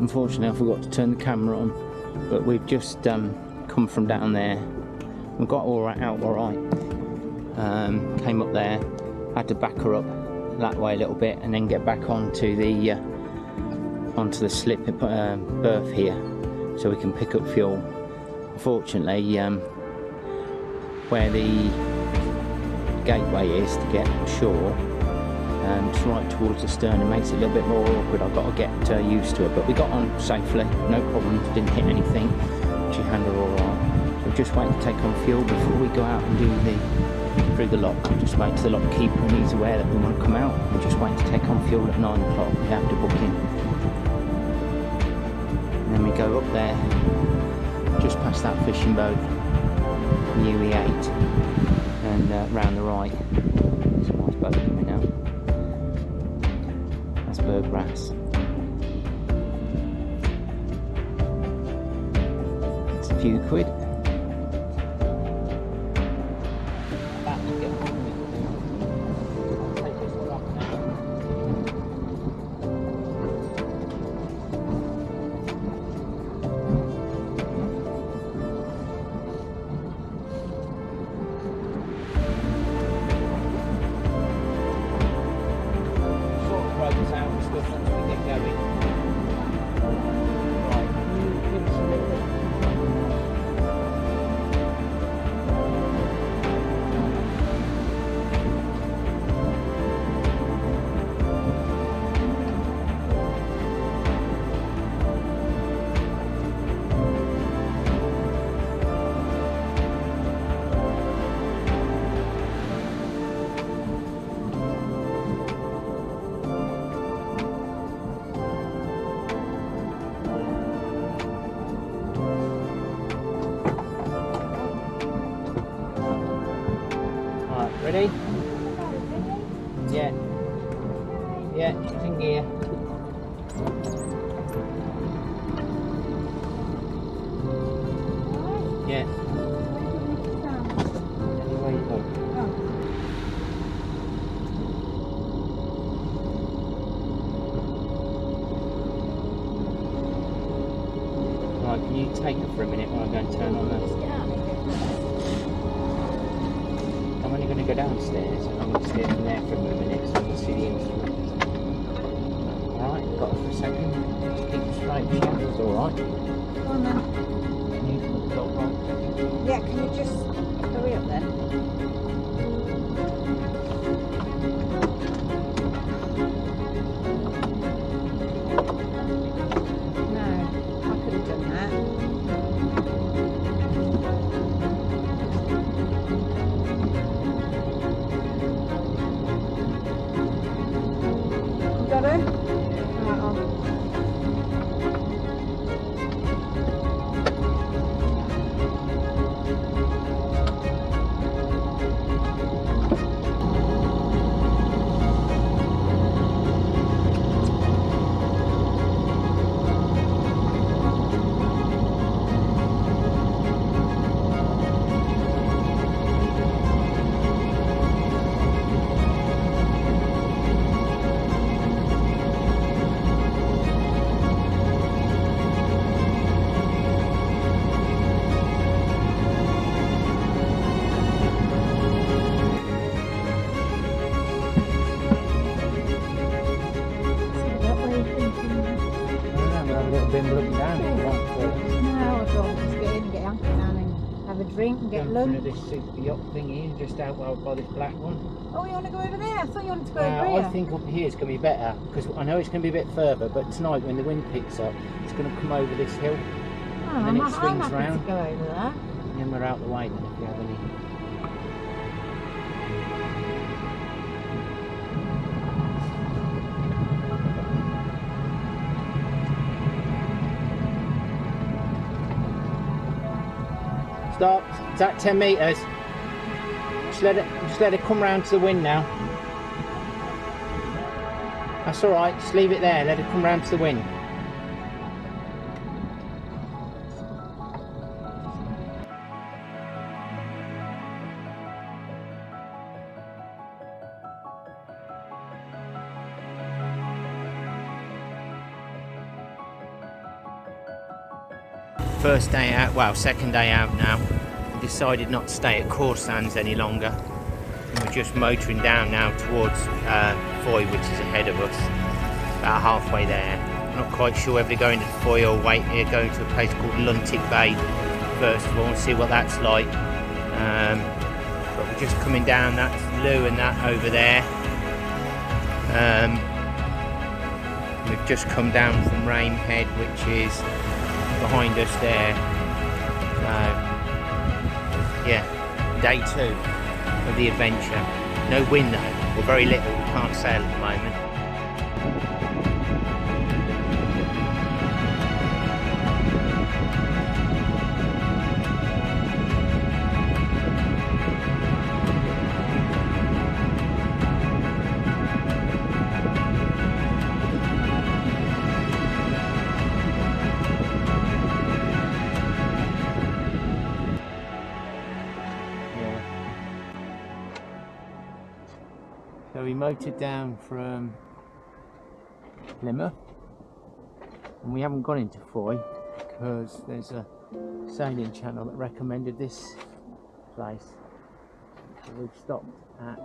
unfortunately I forgot to turn the camera on, but we've just come from down there. We got out all right. Came up there, had to back her up that way a little bit, and then get back onto the slip berth here, so we can pick up fuel. Unfortunately, where the gateway is to get ashore, it's right towards the stern. It makes it a little bit more awkward. I've got to get used to it, but we got on safely, no problems, didn't hit anything. She handled all right. So just waiting to take on fuel before we go out and do through the lock. Just wait till the lock keeper, and he's aware that we want to come out. We're just waiting to take on fuel at 9 o'clock. We have to book in. And then we go up there, just past that fishing boat, UE8, and round the right. There's a nice boat coming out. That's Berggrass. It's a few quid. Ready? Yeah. Yeah, it's in gear. Yeah. Anyway you go. Right, can you take her for a minute while I go and turn on that? I'm only going to go downstairs. I'm going to stay in there for a minute so I can see the instruments. Alright, got it for a second. Just keep straight. The handle's alright. Go on then. Can you go right? Yeah, can you just hurry up then? No, I could have done that. Got it? Right on. Drink and get lunch. This super yacht thingy just out by this black one. Oh, you want to go over there? I thought you wanted to go over I here. think up here is going to be better, because I know it's going to be a bit further, but tonight when the wind picks up, it's going to come over this hill. Oh, and then I'm it swings happy round. to go over there. And then we're out the way then if you have any. Stop. It's at 10 metres. Just let it come round to the wind now. That's alright, just leave it there, let it come round to the wind. first day out, well, second day out now. We decided not to stay at Penzance any longer. And we're just motoring down now towards Fowey, which is ahead of us. About halfway there. I'm not quite sure whether to go into Fowey or wait here, going to a place called Lantic Bay first of all and see what that's like. But we're just coming down, that's Lou and that over there. We've just come down from Rainhead, which is behind us there. So, yeah, day 2 of the adventure. No wind though, or very little, we can't sail at the moment. So we motored down from Plymouth, and we haven't gone into Fowey because there's a sailing channel that recommended this place. So we've stopped at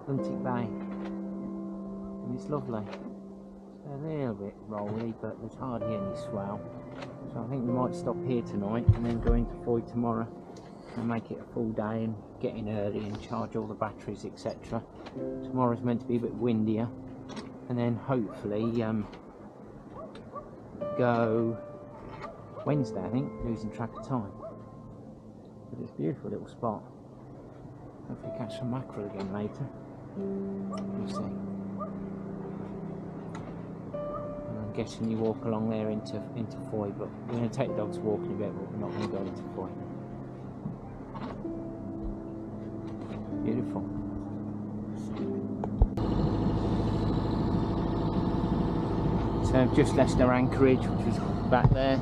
Lantic Bay, and it's lovely. It's a little bit rolly, but there's hardly any swell. So I think we might stop here tonight and then go into Fowey tomorrow and make it a full day and get in early and charge all the batteries, etc. Tomorrow's meant to be a bit windier, and then hopefully go Wednesday, I think, losing track of time. But it's a beautiful little spot. Hopefully catch some mackerel again later. We'll see. And I'm guessing you walk along there into Fowey, but we're going to take the dogs walking a bit, but we're not going to go into Fowey. Beautiful. So I've just left our anchorage, which was back there.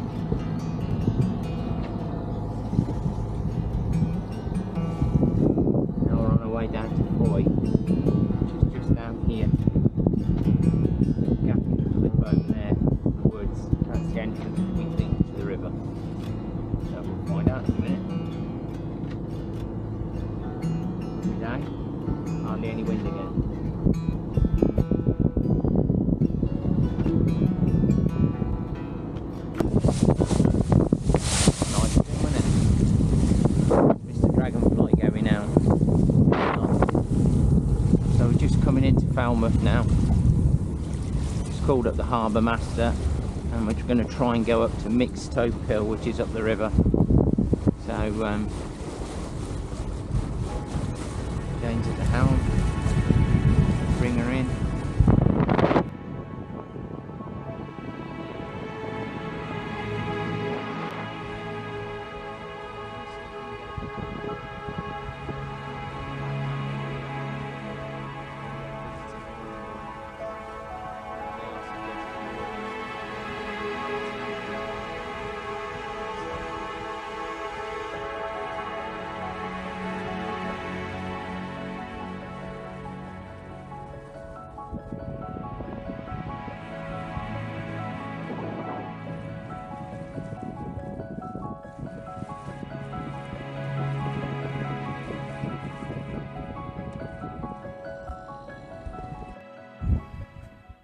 Now we're on our way down to Fowey, which is just down here. Gap in the cliff over there, the woods. That's the entrance, we think, to the river. So we'll find out in a minute. Day. Hardly any wind again. Nice thing, wasn't it? Mr. Dragonfly going out. So we're just coming into Falmouth now. Just called up the harbour master, and we're going to try and go up to Mixtow, which is up the river. So Jane's at the helm, bring her in.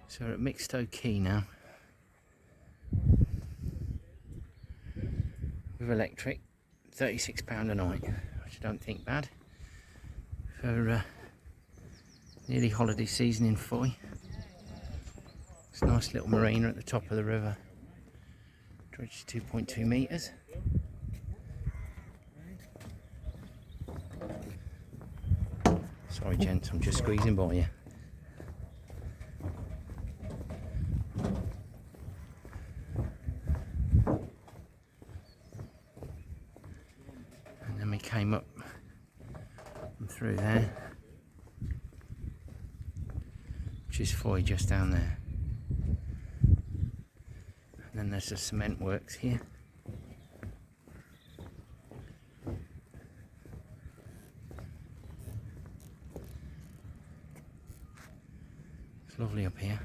So we're at Mixtow Quay now. With electric, £36 a night, which I don't think bad for nearly holiday season in Fowey. It's a nice little marina at the top of the river. Dredge 2.2 metres. Sorry gents, I'm just squeezing by you. And then we came up and through there, which is Fowey just down there. And then there's the cement works here. It's lovely up here.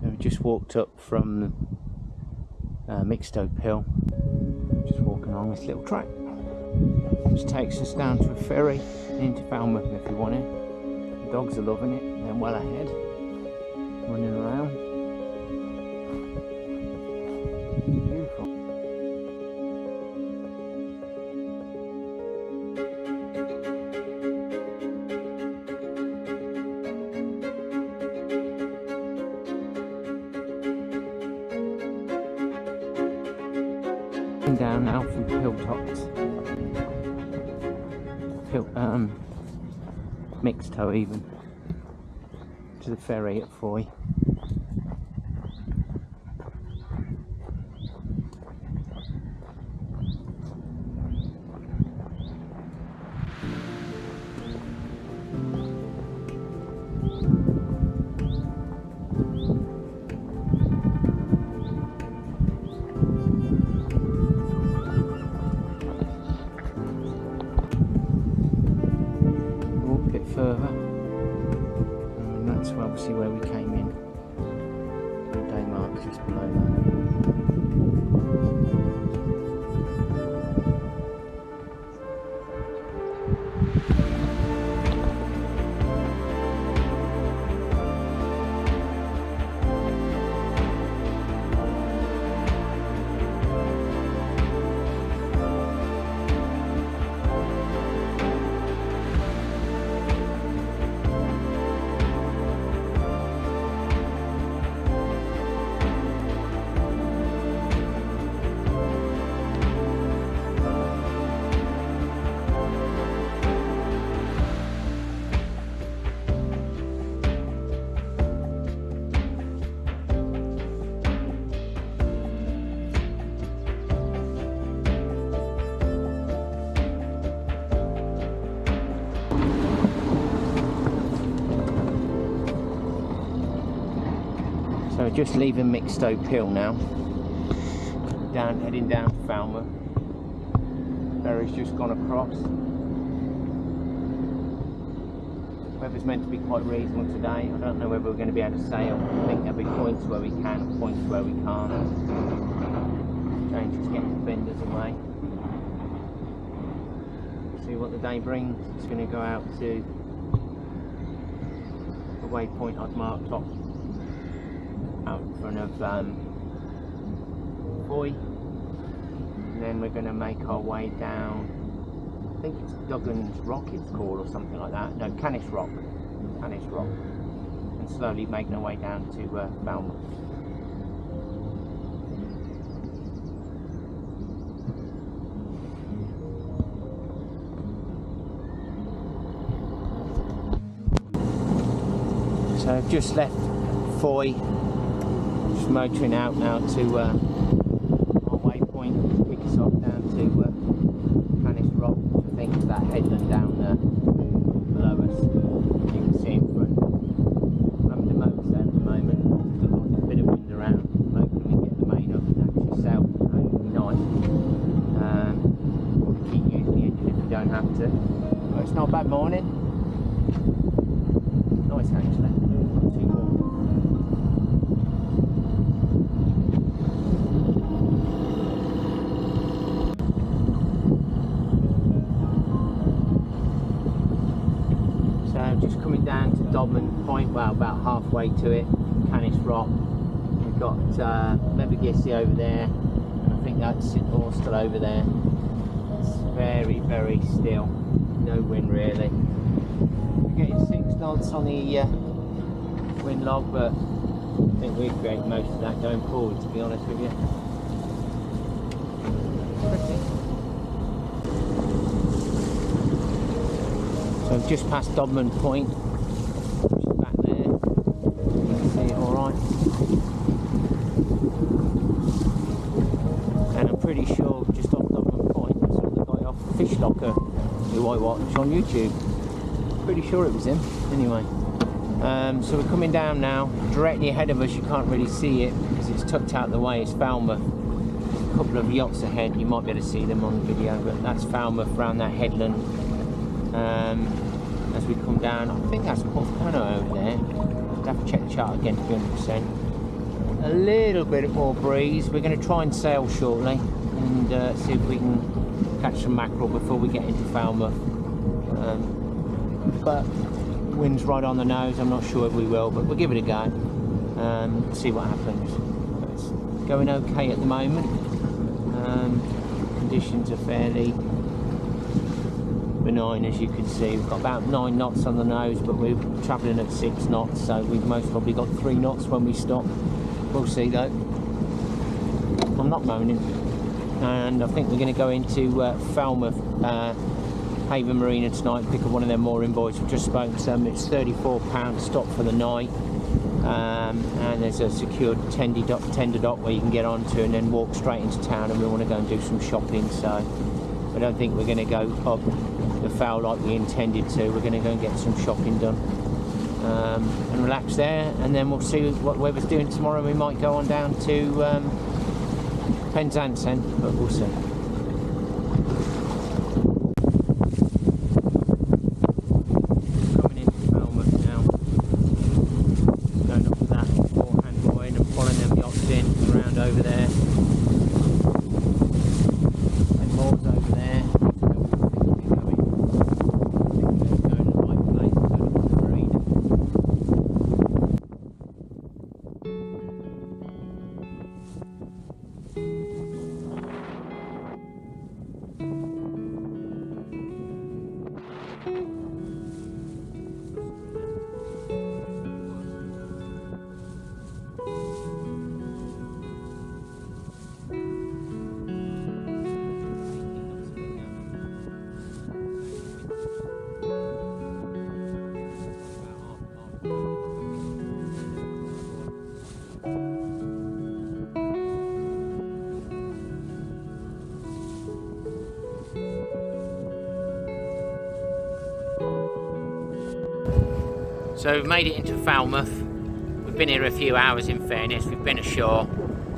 So we've just walked up from Mixtow Pill, just walking along this little track, which takes us down to a ferry into Falmouth if you want it. The dogs are loving it, they're well ahead, running around. It's beautiful. Down now from Hilltops, Mixtow even, to the ferry at Fowey. Further, and that's obviously where we came in. The day mark's just below So just leaving Mixtow Pill now, heading down to Falmouth. Ferry's just gone across. Weather's meant to be quite reasonable today. I don't know whether we're going to be able to sail. I think there'll be points where we can, points where we can't. Jane's just getting the fenders away. See what the day brings. It's going to go out to the waypoint I've marked off out in front of Fowey, and then we're going to make our way down. I think it's Duggan's Rock it's called, or something like that. No, Canis Rock, and slowly making our way down to Falmouth. So I've just left Fowey. Just motoring out now to our waypoint, pick us off down to Canis Rock, which I think is that headland down there below us. You can see in front. I'm in the Motorsailer at the moment. There's a bit of wind around. I'm hoping we get the main up and actually sail. That would be nice. We'll keep using the engine if we don't have to. But it's not a bad morning. Nice actually. Not too warm. Just coming down to Dobman Point, well, about halfway to it, Canis Rock. We've got Mebagissi over there, and I think that's it all still over there. It's very, very still, no wind really. We're getting 6 knots on the wind log, but I think we've created most of that going forward, to be honest with you. Pretty. So just past Dobman Point, which is back there. You can see it alright. And I'm pretty sure just off Dobman Point, I saw the guy off Fish Locker who I watch on YouTube. Pretty sure it was him. Anyway, so we're coming down now. Directly ahead of us, you can't really see it because it's tucked out the way. It's Falmouth. There's a couple of yachts ahead. You might be able to see them on the video, but that's Falmouth around that headland. As we come down, I think that's Porthcurno over there. I'll have to check the chart again to be 100%. a little bit more breeze. We're going to try and sail shortly and see if we can catch some mackerel before we get into Falmouth. But wind's right on the nose. I'm not sure if we will, but we'll give it a go. See what happens. It's going okay at the moment. Conditions are fairly benign, as you can see. We've got about 9 knots on the nose, but we're travelling at 6 knots, so we've most probably got 3 knots when we stop. We'll see though. I'm not moaning. And I think we're going to go into Falmouth Haven Marina tonight, pick up one of their mooring boys. We've just spoken to them. It's £34 stop for the night, and there's a secured tender dock where you can get onto and then walk straight into town, and we want to go and do some shopping, so I don't think we're going to go up the Fowl like we intended to. We're going to go and get some shopping done and relax there, and then we'll see what weather's doing tomorrow. We might go on down to Penzance then, but we'll see. Coming into Falmouth now, going up to that forehand line and following them yachts in around over there, and moors over there. So we've made it into Falmouth. We've been here a few hours, in fairness. We've been ashore.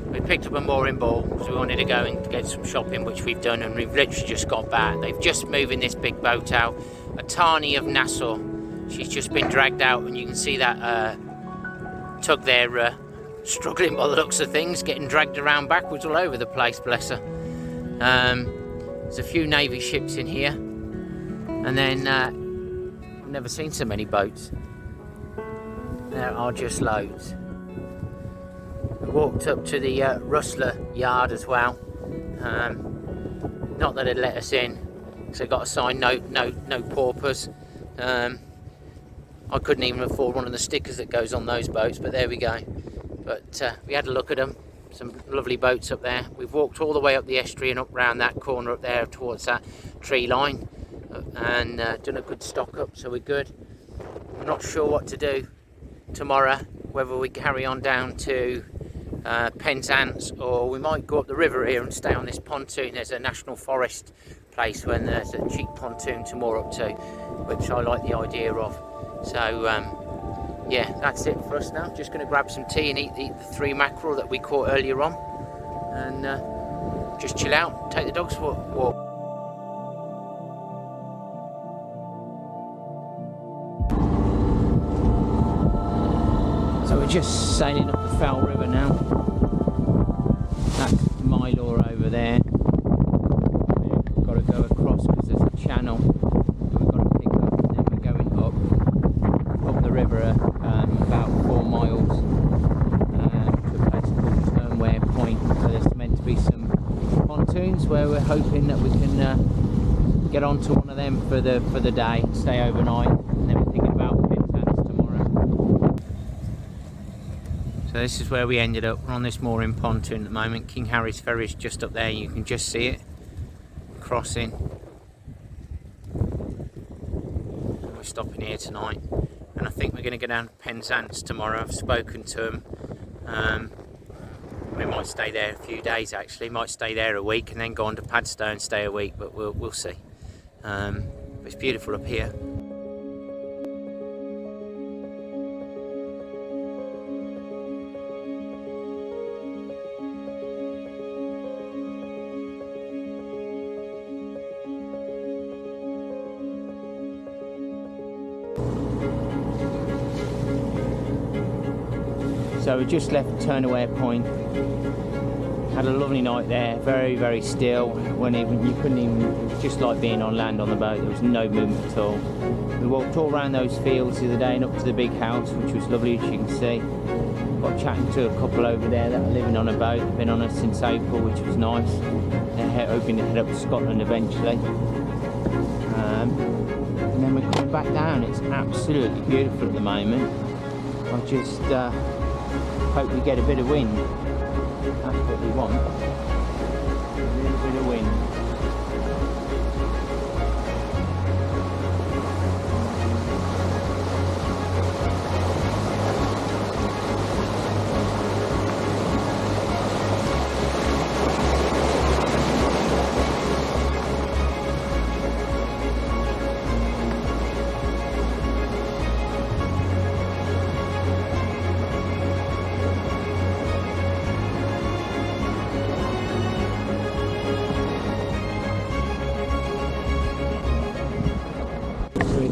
We picked up a mooring ball because we wanted to go and get some shopping, which we've done, and we've literally just got back. They've just moving this big boat out, a Tani of Nassau. She's just been dragged out, and you can see that tug there struggling by the looks of things, getting dragged around backwards all over the place, bless her. There's a few Navy ships in here, and then I've never seen so many boats. There are just loads. We walked up to the Rustler yard as well. Not that they'd let us in, because they got a sign, no paupers. I couldn't even afford one of the stickers that goes on those boats, but there we go. But we had a look at them. Some lovely boats up there. We've walked all the way up the estuary and up round that corner up there towards that tree line, and done a good stock up, so we're good. I'm not sure what to do tomorrow, whether we carry on down to Penzance, or we might go up the river here and stay on this pontoon. There's a national forest place when there's a cheap pontoon to moor up to, which I like the idea of. So yeah, that's it for us now. Just going to grab some tea and eat the 3 mackerel that we caught earlier on, and just chill out, take the dogs for a walk. So we're just sailing up the Fowl River now. That's Mylor over there. We've got to go across because there's a channel that we've got to pick up, and then we're going up the river about 4 miles to a place called Turnware Point. So there's meant to be some pontoons where we're hoping that we can get onto one of them for the day, stay overnight, and then we're thinking about Penzance tomorrow. So this is where we ended up. We're on this mooring pontoon at the moment. King Harry's Ferry is just up there. You can just see it crossing. And we're stopping here tonight, and I think we're going to go down to Penzance tomorrow. I've spoken to them. We might stay there a few days actually. Might stay there a week and then go on to Padstow and stay a week, but we'll see. It's beautiful up here. So we just left Turnaway Point. Had a lovely night there, very, very still. You couldn't even, it was just like being on land on the boat. There was no movement at all. We walked all around those fields the other day and up to the big house, which was lovely, as you can see. Got chatting to a couple over there that are living on a boat, been on it since April, which was nice. They're hoping to head up to Scotland eventually. And then we're coming back down. It's absolutely beautiful at the moment. I just hope we get a bit of wind. That's what we want. A little bit of wind.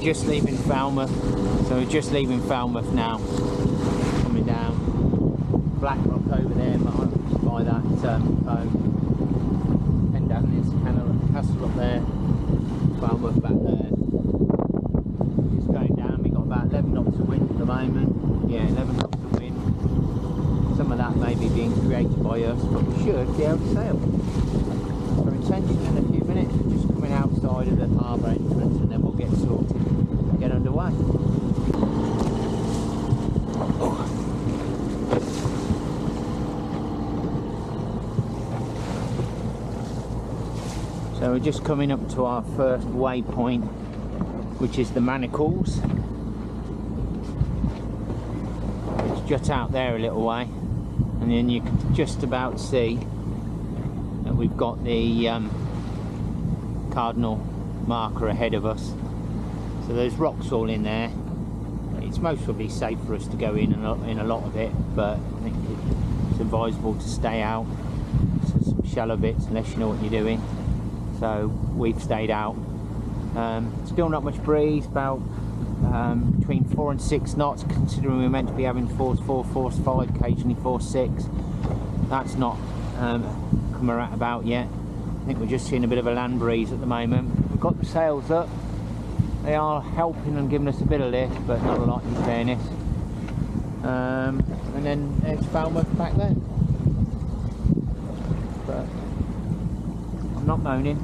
Just leaving Falmouth, so we're just leaving Falmouth now, coming down. Black Rock over there by that Penzance castle up there, Falmouth back there. Just going down, we've got about 11 knots of wind at the moment. Yeah, 11 knots of wind. Some of that may be being created by us, but we should be able to sail. Our intention in a few minutes is just coming outside of the harbour entrance and then we'll get sorted. Get underway. So we're just coming up to our first waypoint, which is the Manacles. It's just out there a little way, and then you can just about see that we've got the cardinal marker ahead of us. So there's rocks all in there. It's most probably safe for us to go in a lot of it, but I think it's advisable to stay out. So some shallow bits unless you know what you're doing. So we've stayed out. Still not much breeze, about between 4 and 6 knots, considering we're meant to be having force 4, force 5, occasionally force 6. That's not come around about yet. I think we're just seeing a bit of a land breeze at the moment. We've got the sails up. They are helping and giving us a bit of lift, but not a lot in fairness. And then it's Falmouth back there. But I'm not moaning.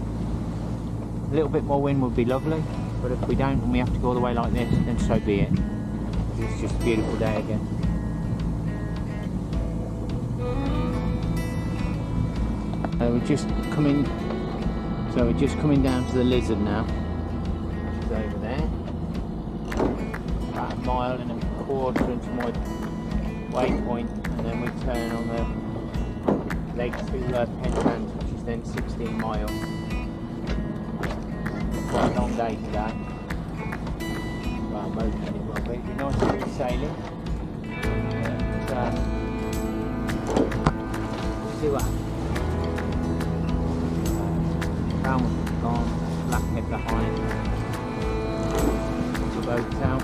A little bit more wind would be lovely, but if we don't and we have to go all the way like this, then so be it. It's just a beautiful day again. We're just coming down to the Lizard now. Over there, about a mile and a quarter into my waypoint, and then we turn on the leg to Penzance, which is then 16 miles. Quite a long day today. Well, most of it will be. It'd be nice to be sailing. But, see what happens. Falmouth is gone, Blackhead behind. Boats out.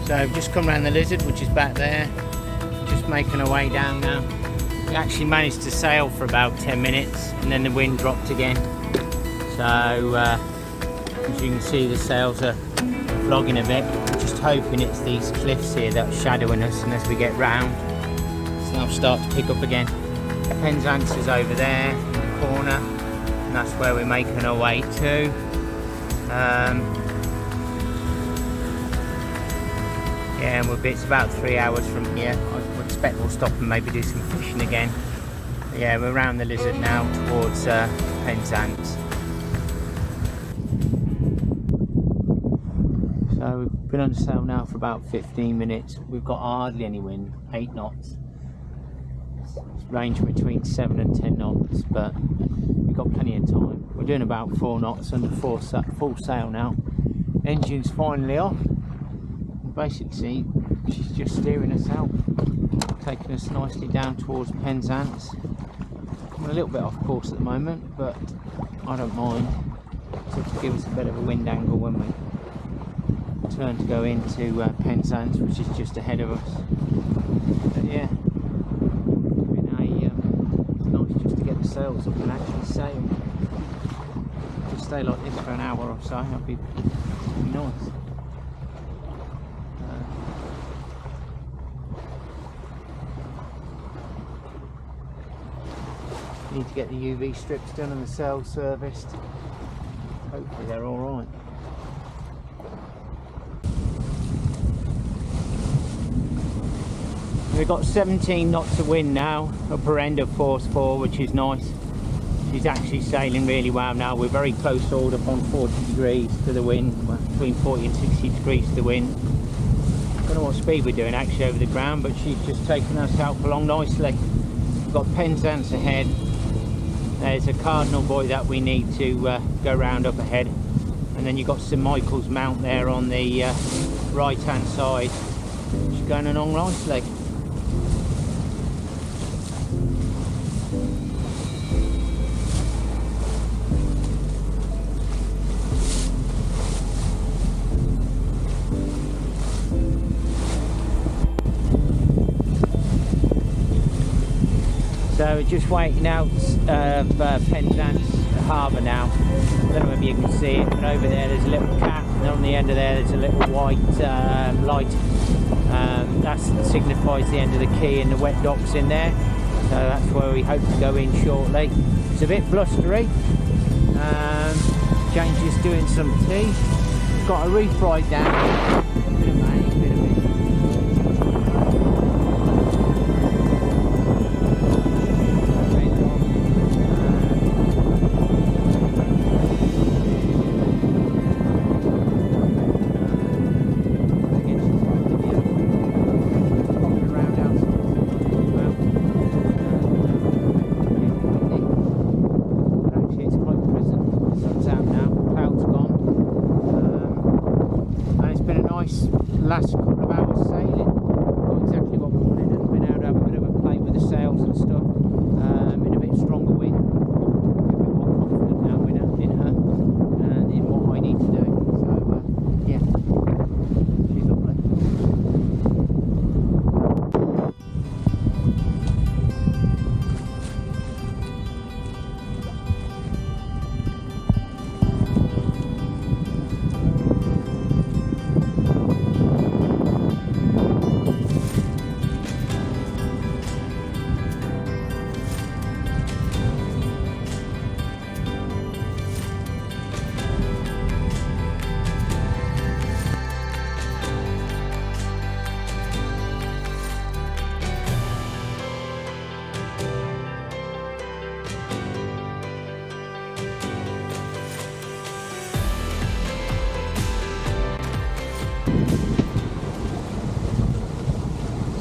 So I've just come around the Lizard, which is back there. Just making our way down now. We actually managed to sail for about 10 minutes and then the wind dropped again. So as you can see, the sails are flogging a bit. I'm just hoping it's these cliffs here that are shadowing us, and as we get round they'll start to pick up again. Penzance is over there in the corner, and that's where we're making our way to. Yeah, and it's about 3 hours from here. I expect we'll stop and maybe do some fishing again. But yeah, we're around the Lizard now towards Penzance. So we've been on sail now for about 15 minutes. We've got hardly any wind, 8 knots. range between 7 and 10 knots, but we've got plenty of time. We're doing about 4 knots under full sail now. Engine's finally off. Basically, she's just steering us out, taking us nicely down towards Penzance. I'm a little bit off course at the moment, but I don't mind. So to give us a bit of a wind angle when we turn to go into Penzance, which is just ahead of us. But yeah, it's nice just to get the sails up and actually sail. Just stay like this for an hour or so, that'd be nice. Need to get the UV strips done and the sails serviced. Hopefully they're all right. We've got 17 knots of wind now, upper end of force 4, which is nice. She's actually sailing really well now. We're very close hauled up on 40 degrees to the wind, between 40 and 60 degrees to the wind. I don't know what speed we're doing actually over the ground, but she's just taking us out along nicely. We've got Penzance ahead. There's a Cardinal buoy that we need to go round up ahead, and then you've got St Michael's Mount there on the right hand side. She's going along nicely. So we're just waiting out of Penzance harbour now. I don't know whether you can see it, but over there there's a little cap, and on the end of there there's a little white light. That signifies the end of the quay and the wet docks in there. So that's where we hope to go in shortly. It's a bit blustery. James is doing some tea. Got a reef right down. Bit of rain, bit of wind. Last couple of hours sailing, got exactly what we wanted, and been able to have a bit of a play with the sails and stuff, in a bit stronger wind. I'm a bit more confident now in her and in what I need to do. So yeah, she's lovely.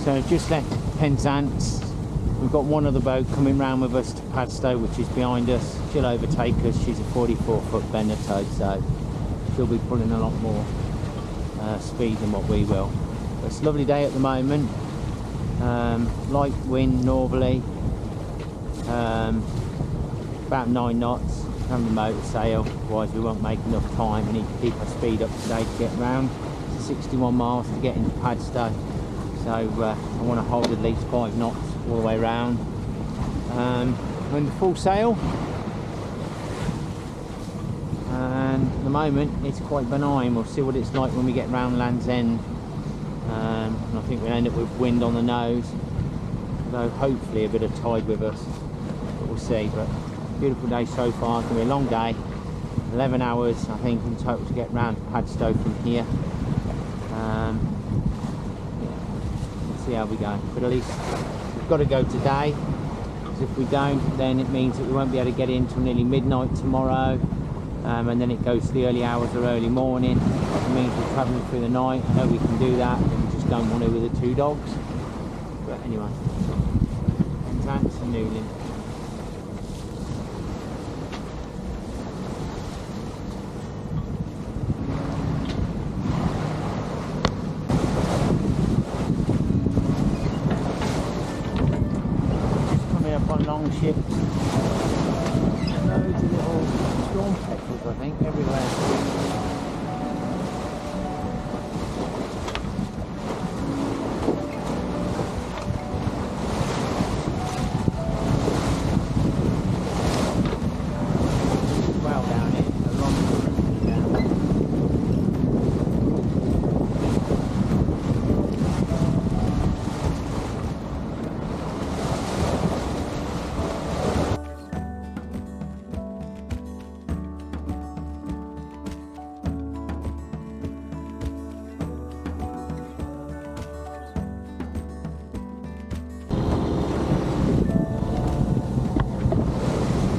So just left Penzance. We've got one other boat coming round with us to Padstow, which is behind us. She'll overtake us. She's a 44-foot bender tow, so she'll be pulling a lot more speed than what we will. But it's a lovely day at the moment. Light wind northerly, about 9 knots. Having the motor sail, otherwise we won't make enough time. We need to keep our speed up today to get round. It's 61 miles to get into Padstow. So I want to hold at least 5 knots all the way round. We're in the full sail, and at the moment it's quite benign. We'll see what it's like when we get round Land's End, and I think we'll end up with wind on the nose, although hopefully a bit of tide with us, but we'll see. But beautiful day so far. It's going to be a long day, 11 hours I think in total to get round to Padstow from here. See how we go, but at least we've got to go today, because if we don't, then it means that we won't be able to get in till nearly midnight tomorrow, and then it goes to the early hours or early morning. It means we're travelling through the night. I know we can do that, but we just don't want to with the 2 dogs. But anyway, Penzance and Newlyn. Just coming up on long ships. Loads of little storm petrels, I think, everywhere.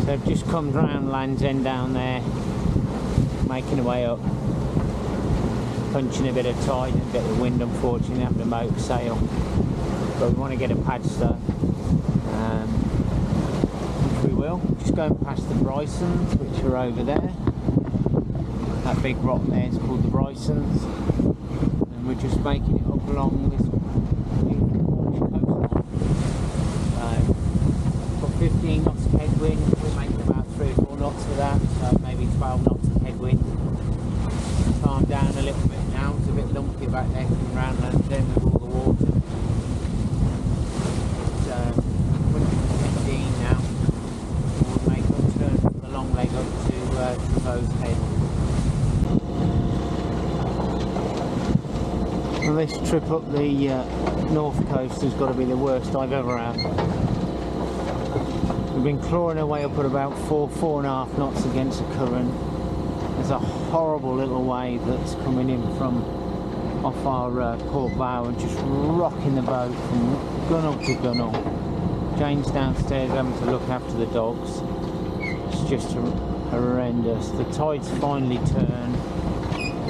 They've just come round Land's End down there, making their way up, punching a bit of tide and a bit of wind, unfortunately, having a motor sail. But we want to get a Padstow, which we will. Just going past the Brysons, which are over there. That big rock there is called the Brysons. And we're just making it up along this beautiful coastline. Got 15 knots of headwind. We're making about 3 or 4 knots of that, so maybe 12 knots of headwind. Calm down a little bit now. It's a bit lumpy back there coming round Land's End with all the water. It's 115 now. We'll make a turn for the long leg up to Fowey's Head. Well, this trip up the north coast has got to be the worst I've ever had. We've been clawing our way up at about 4.5 knots against the current. There's a horrible little wave that's coming in from off our port bow and just rocking the boat from gunnel to gunnel. Jane's downstairs having to look after the dogs. It's just horrendous. The tide's finally turned,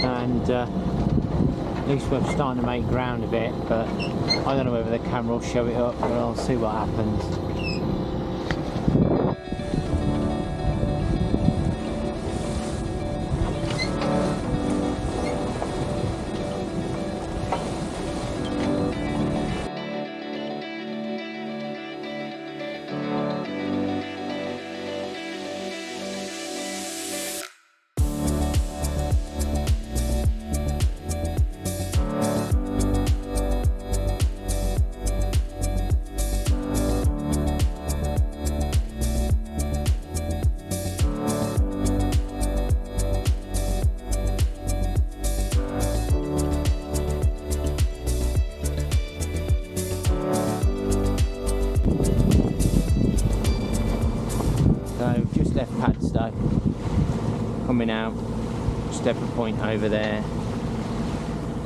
and at least we're starting to make ground a bit, but I don't know whether the camera will show it up, but I'll see what happens. Left Padstow, coming out, Stepper Point over there,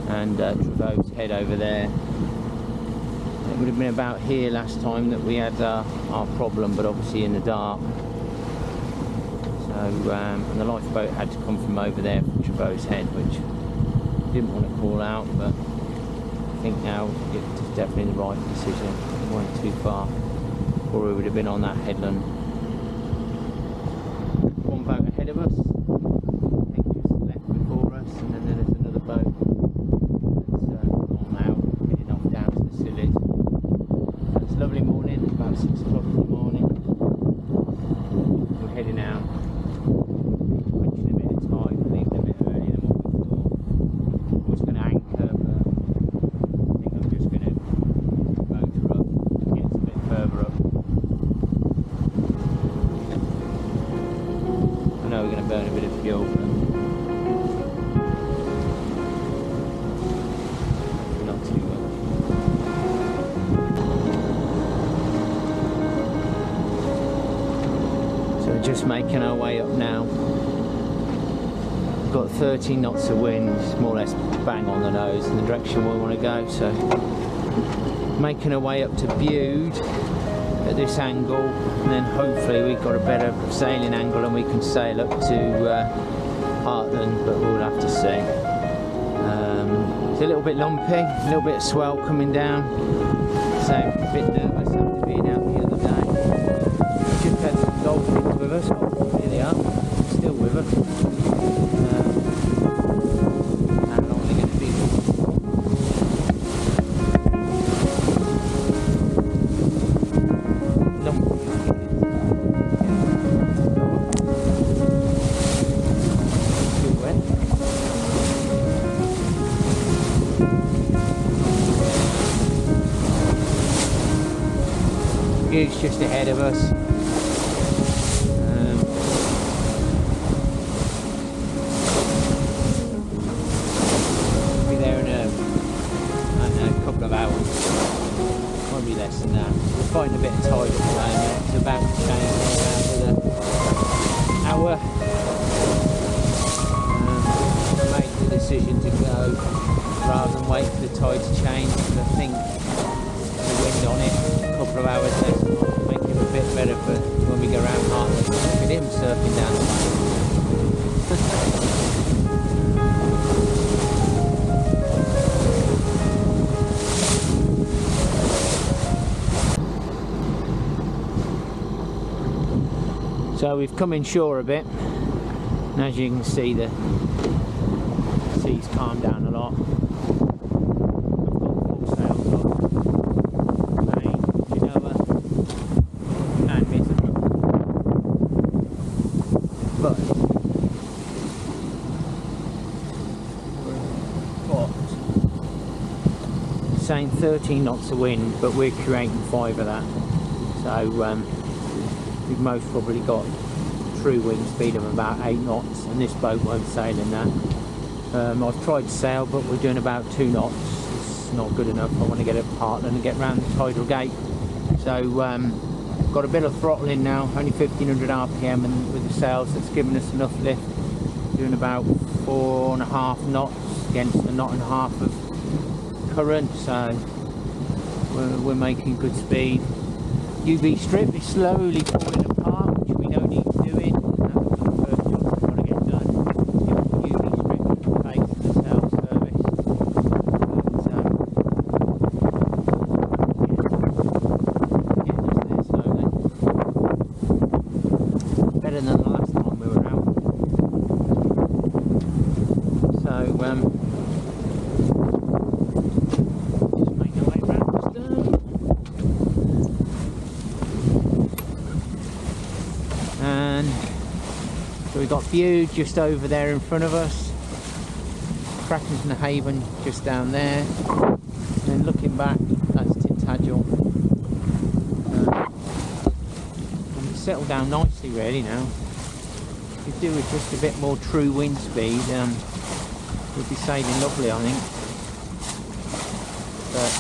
and Trevose Head over there. It would have been about here last time that we had our problem, but obviously in the dark. So, and the lifeboat had to come from over there from Trevose Head, which I didn't want to call out, but I think now it's definitely the right decision. We weren't too far, or we would have been on that headland. Boat ahead of us, I think just left before us, and then there's another boat that's gone out, heading off down to the Scillies. It's a lovely morning, about 6 o'clock in the morning. We're heading out, punching a bit of tide, leaving a bit earlier than what we thought. I was going to anchor, but I think I'm just going to motor up and get a bit further up. I know we're going to burn a bit of fuel, but not too much. So we're just making our way up now. We've got 13 knots of wind, more or less bang on the nose in the direction we want to go. So making our way up to Bude at this angle, and then hopefully we've got a better sailing angle and we can sail up to Hartland, but we'll have to see. It's a little bit lumpy, a little bit of swell coming down, So a bit nervous after being out the other day. Just had some dolphins with us. Oh, here they are, still with us. How long are they going to be with us? It's just ahead of us. Be there in a couple of hours, probably less than that. We're finding a bit of tide at the moment. It's about to change in about an hour. I made the decision to go rather than wait for the tide to change, because I think the wind on it, a couple of hours less, might make it a bit better for when we go around Hartland. Look at him surfing down the bay. So we've come inshore a bit, and as you can see the sea's calmed down a lot. Saying 13 knots of wind, but we're creating 5 of that, so we've most probably got true wind speed of about 8 knots, and this boat won't sail in that. I've tried to sail, but we're doing about 2 knots. It's not good enough. I want to get up Hartland and get round the tidal gate, so got a bit of throttle in now, only 1500 RPM, and with the sails that's given us enough lift, doing about 4.5 knots against a knot and a half of current, so we're making good speed. UV strip is slowly falling apart, which we don't need to do it. That was the first job we've got to get done. Get the UV strip in place for the cell service. Getting us there slowly. Better than the last time we were out. So we've got view just over there in front of us, Crackington Haven just down there, and then looking back, that's Tintagel. And it's settled down nicely really now. If we do with just a bit more true wind speed, we'll be sailing lovely, I think. But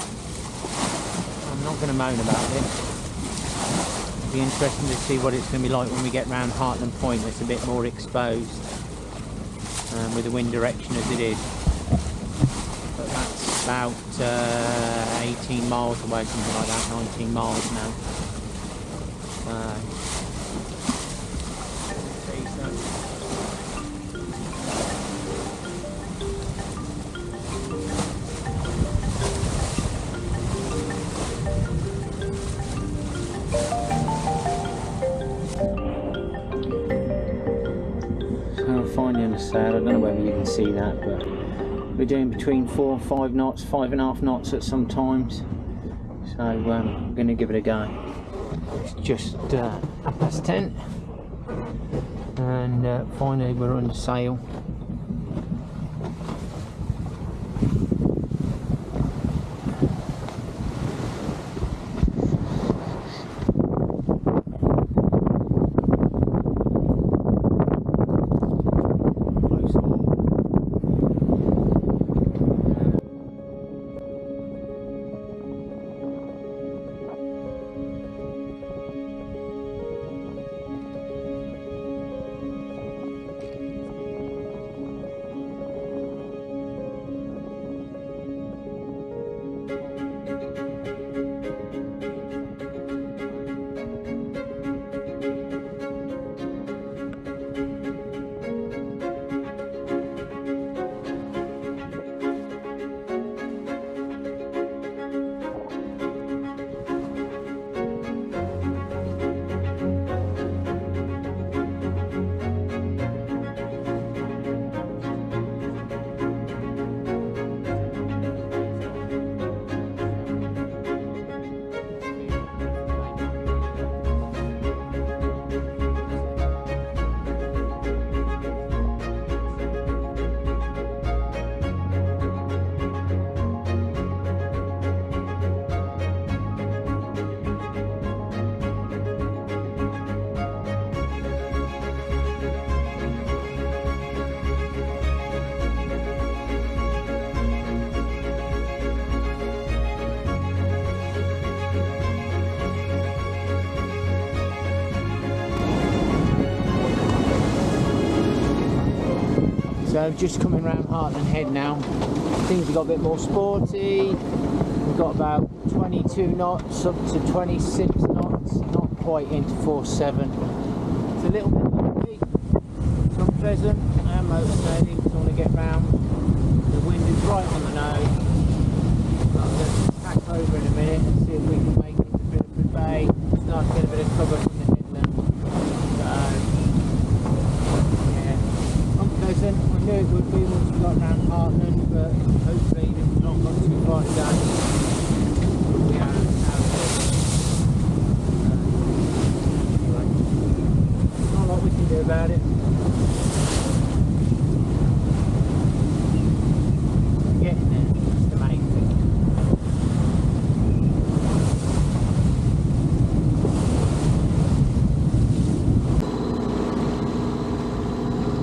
I'm not going to moan about it. Be interesting to see what it's going to be like when we get round Hartland Point. It's a bit more exposed with the wind direction as it is, but that's about 18 miles away, something like that, 19 miles now. Finding a sail, I don't know whether you can see that, but we're doing between 4 and 5 knots, 5.5 knots at some times, so we're going to give it a go. It's just 10:30 and finally we're under sail. So just coming round Hartland Head now. Things have got a bit more sporty. We've got about 22 knots up to 26 knots, not quite into 4.7. It's a little bit lumpy. It's unpleasant. I am motorsailing because I want to get round. The wind is right on the nose. I'm going to tack over in a minute and see if we can make it to Plymouth Bay. Start to get a bit of cover from the headland. Unpleasant. I knew it would be once we got around Hartland, but hopefully it's not got too far to go. We are out of it. Anyway, not a lot we can do about it. We're getting there. That's the main thing.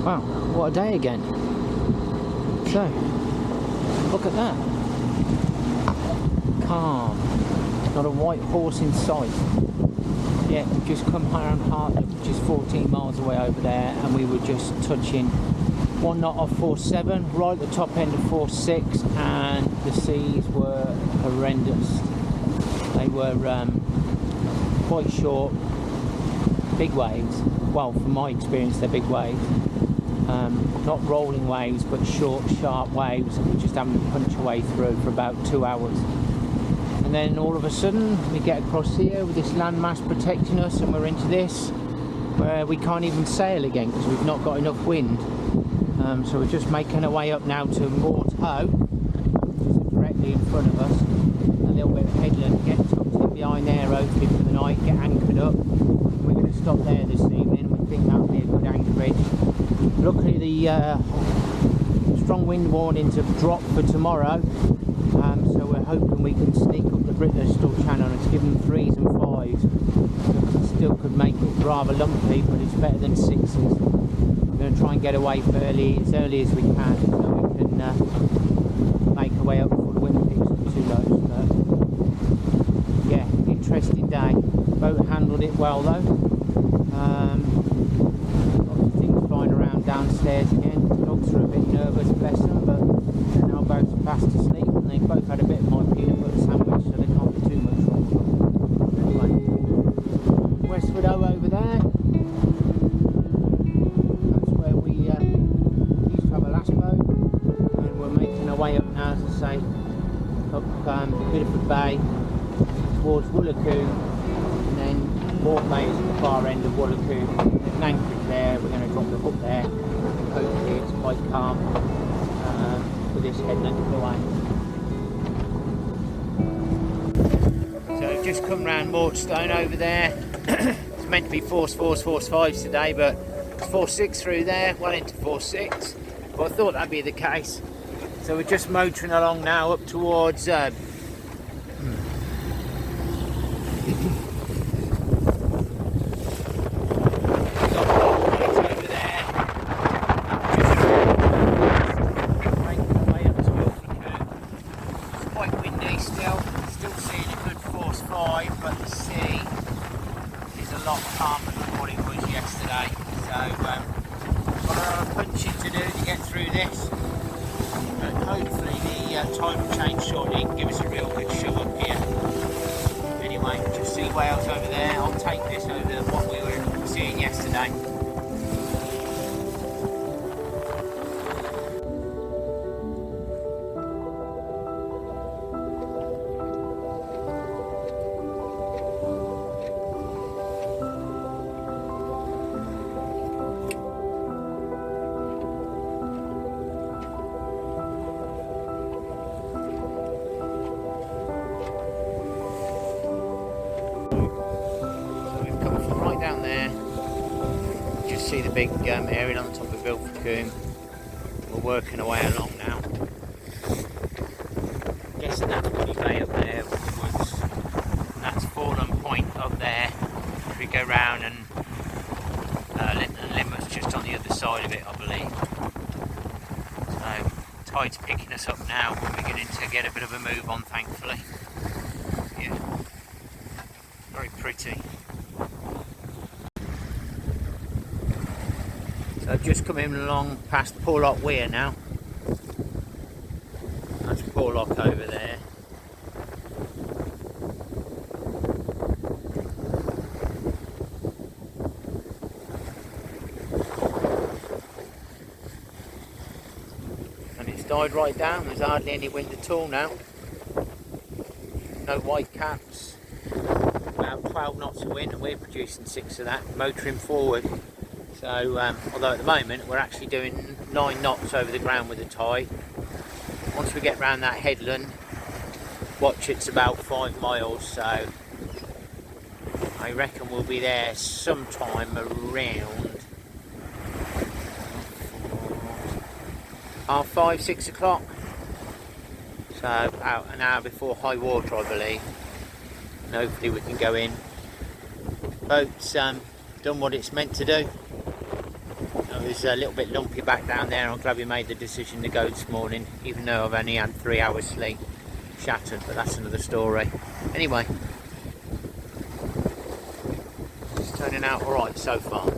Wow, what a day again. So, look at that. Calm. Not a white horse in sight. Yeah, we've just come around Hartland, which is 14 miles away over there, and we were just touching 1 knot off 4.7, right at the top end of 4.6, and the seas were horrendous. They were quite short, big waves. Well, from my experience, they're big waves. Not rolling waves, but short, sharp waves that we're just having to punch away through for about 2 hours. And then all of a sudden, we get across here with this landmass protecting us, and we're into this, where we can't even sail again because we've not got enough wind. So we're just making our way up now to Motorsailer, which is directly in front of us. A little bit of headland, get tucked in behind there, hopefully for the night, get anchored up. We're going to stop there this evening. We think that'll be a good anchorage. Luckily the strong wind warnings have dropped for tomorrow, so we're hoping we can sneak up the Bristol Channel. It's given 3s and 5s, so it still could make it rather lumpy, but it's better than 6s. We're going to try and get away as early as we can, so we can make our way up before the wind picks up too low. So, yeah, interesting day. Boat handled it well though. Flying around downstairs again. The dogs are a bit nervous, bless them, but they're now both fast asleep, and they both had a bit of my peanut butter sandwich, so they can't be too much wrong. Anyway, Westward O over there. That's where we used to have a last boat, and we're making our way up now, as I say, up Plymouth Bay towards Woolacombe, and then Morecambe Bay is at the far end of Woolacombe. There's an anchorage there. We're going to drop the hook there. Hopefully it's quite calm with this headland away. So we've just come round Motorsailer over there. It's meant to be force 5s today, but it's 4.6 through there, well into 4.6. But I thought that'd be the case. So we're just motoring along now up towards see the big area on the top of Ilfracombe. We're working our way along now. Guessing that's Woody Bay up there with the woods. And that's Fallen Point up there. If we go round and Plymouth's just on the other side of it, I believe. So tide's picking us up now. We're beginning to get a bit of a move on, thankfully. Yeah, very pretty. So just coming along past Porlock Weir now. That's Porlock over there. And it's died right down, there's hardly any wind at all now. No white caps. About 12 knots of wind, and we're producing 6 of that, motoring forward. So, although at the moment we're actually doing 9 knots over the ground with the tide. Once we get round that headland, Watchet's about 5 miles, so I reckon we'll be there sometime around 5:30, 6 o'clock. So about an hour before high water, I believe. And hopefully we can go in. Boat's done what it's meant to do. It was a little bit lumpy back down there. I'm glad we made the decision to go this morning, even though I've only had 3 hours sleep. Shattered, but that's another story. Anyway, it's turning out alright so far.